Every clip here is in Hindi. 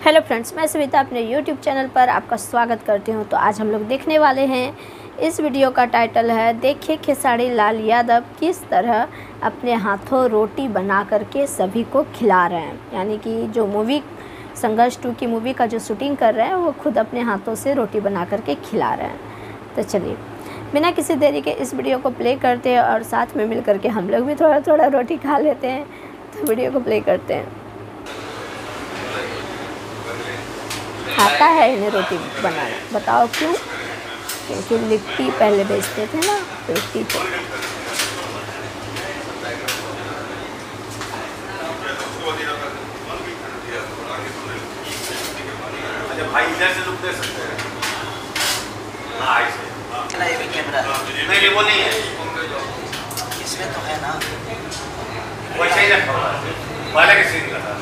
हेलो फ्रेंड्स, मैं सविता अपने यूट्यूब चैनल पर आपका स्वागत करती हूं। तो आज हम लोग देखने वाले हैं, इस वीडियो का टाइटल है देखिए खेसारी लाल यादव किस तरह अपने हाथों रोटी बना करके सभी को खिला रहे हैं। यानी कि जो मूवी संघर्ष 2 की मूवी का जो शूटिंग कर रहे हैं वो खुद अपने हाथों से रोटी बना करके खिला रहे हैं। तो चलिए बिना किसी देरी के इस वीडियो को प्ले करते हैं और साथ में मिल करके हम लोग भी थोड़ा थोड़ा रोटी खा लेते हैं। तो वीडियो को प्ले करते हैं। आता है इन्हें रोटी बनाना, बताओ क्यों? क्योंकि लिट्टी पहले बेचते थे ना, लिट्टी तो भाई इधर से लुक दे सकते हैं। हाँ ऐसे ये भी कैमरा नहीं वो नहीं है, इसमें तो है ना, वैसे ही रखा हुआ है पहले के सीन का था,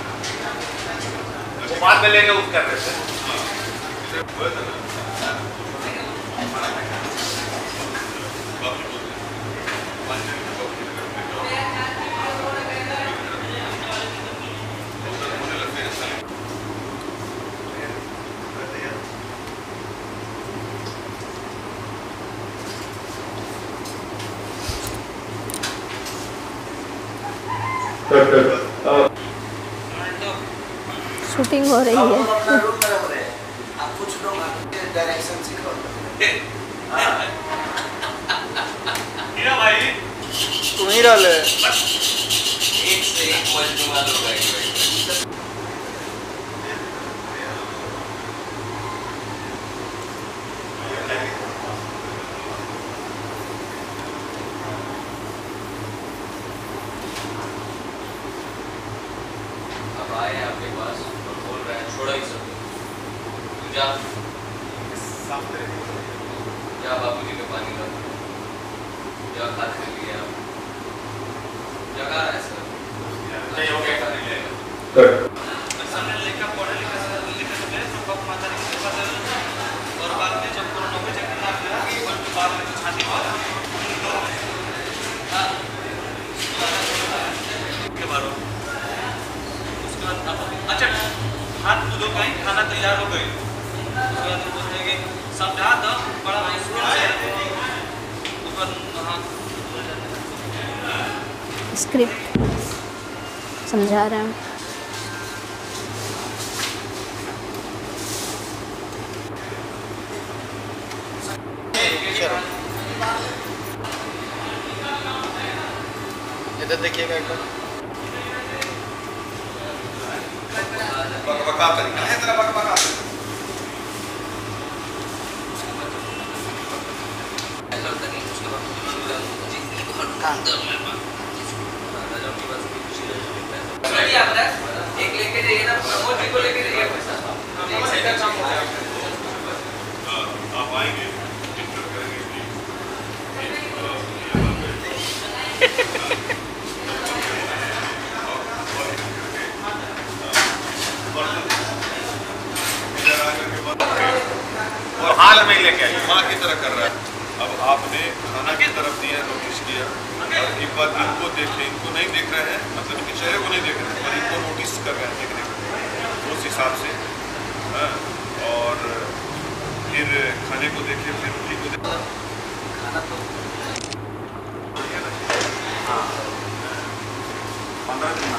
वो बाद में लेके उठ कर रहे थे। शूटिंग हो रही है। आप कुछ लोग डायरेक्शन सिखाओ। भाई तुम ही डाले एक से एक मजनूआ लोग आएंगे। अब आए आपके पास और बोल रहे हैं छोड़ो ही सब, तू जा जा बाबूजी के पानी ला, जा खाते लिए आप जगह है सर नहीं हो गया खाने लेगा सामने लेकर पढ़े लिखे से तो बाप माता की सेवा कर और बाद में जब कोरोना में चेक ना किया कि और बाद में छाती मारा हां के मारो उसके बाद अच्छा हाथ धो के खाना तैयार हो गई। उसके बाद बोलते हैं कि समझा दो बड़ा मुश्किल से ऊपर हां स्क्रिप्ट समझा रहे हैं। इधर देखिएगा एक बार। बकबका तरीका है तेरा, बकबका ऐसा होता नहीं। उसके बाद एक लेके जाइए ना, प्रमोद जी को लेके जाइए पैसा एक साइड काम हो जाएगा। आप आएंगे इंटर करेंगे और हाल में लेके आइए, माँ की तरह कर रहा है। अब आपने खाना की तरफ दिया, नोटिस किया, और एक बार इनको देखें, इनको नहीं देख रहे हैं, मतलब इनके चेहरे को नहीं देख रहे हैं, पर इनको नोटिस कर रहे हैं देखने को उस हिसाब से। हाँ, और फिर खाने को देखें, फिर रोटी को देखें। खाना तो हाँ 15 दिन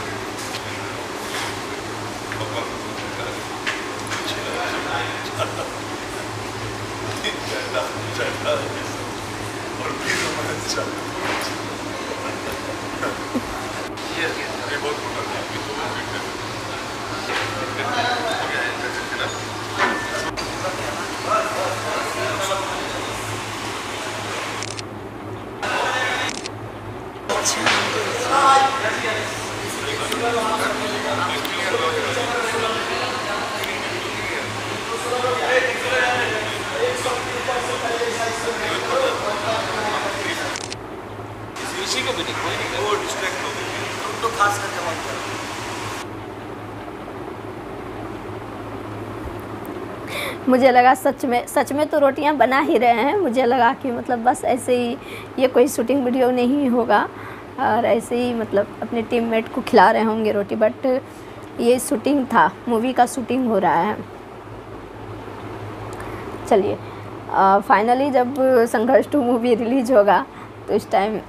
और फिर ये बहुत मोटा था, अभी तो किसी को भी नहीं, कोई नहीं वो डिस्ट्रैक्ट हो गई। तुम तो खास करके मत करो। मुझे लगा सच में तो रोटियां बना ही रहे हैं। मुझे लगा कि मतलब बस ऐसे ही ये कोई शूटिंग वीडियो नहीं होगा और ऐसे ही मतलब अपने टीममेट को खिला रहे होंगे रोटी, बट ये शूटिंग था, मूवी का शूटिंग हो रहा है। चलिए फाइनली जब संघर्ष 2 मूवी रिलीज होगा तो इस टाइम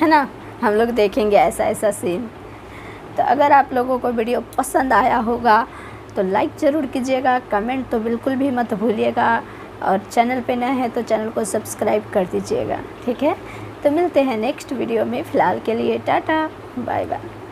है ना हम लोग देखेंगे ऐसा सीन। तो अगर आप लोगों को वीडियो पसंद आया होगा तो लाइक ज़रूर कीजिएगा, कमेंट तो बिल्कुल भी मत भूलिएगा, और चैनल पे नए हैं तो चैनल को सब्सक्राइब कर दीजिएगा। ठीक है, तो मिलते हैं नेक्स्ट वीडियो में। फ़िलहाल के लिए टाटा बाय बाय।